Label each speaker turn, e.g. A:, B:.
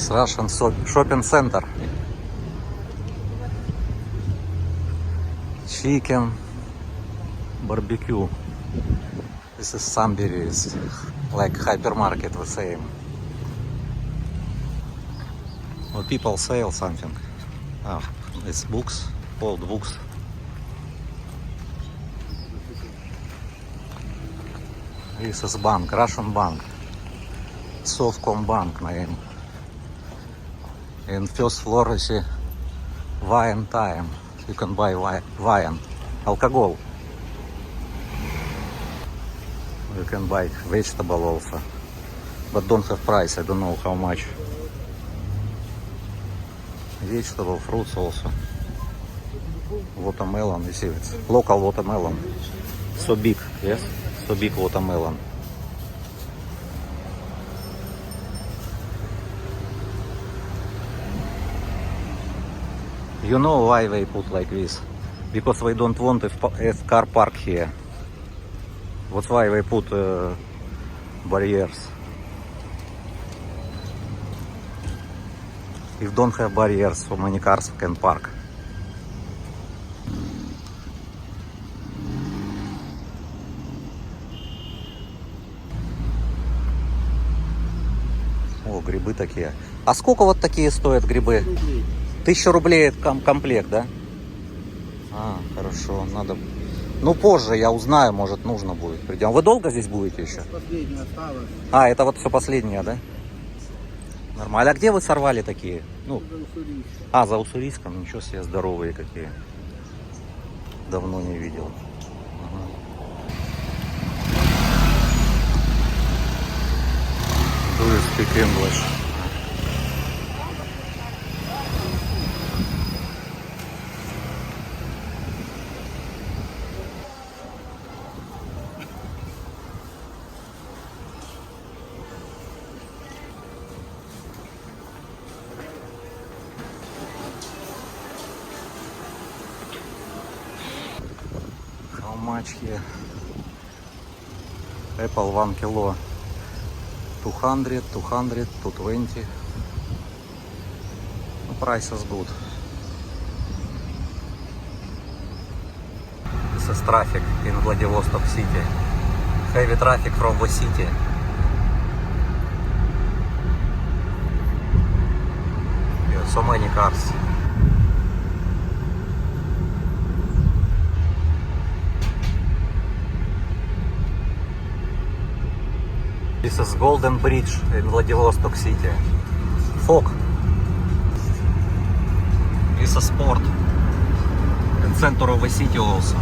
A: It's Russian shopping center. Chicken, barbecue. This is Sambiris, like hypermarket the same. Well, people sell something. Oh, it's books, old books. This is bank, Russian bank. Совкомбанк name. In first floor is wine time. You can buy wine, alcohol. You can buy vegetable also, but don't have price. I don't know how much. Vegetable, fruits also. Watermelon, you see, it's local watermelon. So big, yes, so big watermelon. You know why they put like this? Because they don't want a car park here. That's why they put barriers. If don't have barriers, so many cars can park. О, грибы такие. А сколько вот такие стоят грибы? 1000 рублей комплект, да? А, хорошо, надо... Ну, позже я узнаю, может, нужно будет. Придем. Вы долго здесь будете еще?
B: Последнее осталось.
A: А, это вот все последнее, да? Нормально. А где вы сорвали такие? Ну, за Уссурийском. Ничего себе, здоровые какие. Давно не видел. Do you speak English? How much here? Apple 1 kilo. 200, 200, 220. Price is good. This is traffic in Vladivostok city. Heavy traffic from the city. Yeah, so many cars. This is Golden Bridge in Vladivostok city. Fog. This is sport. In center of the city also.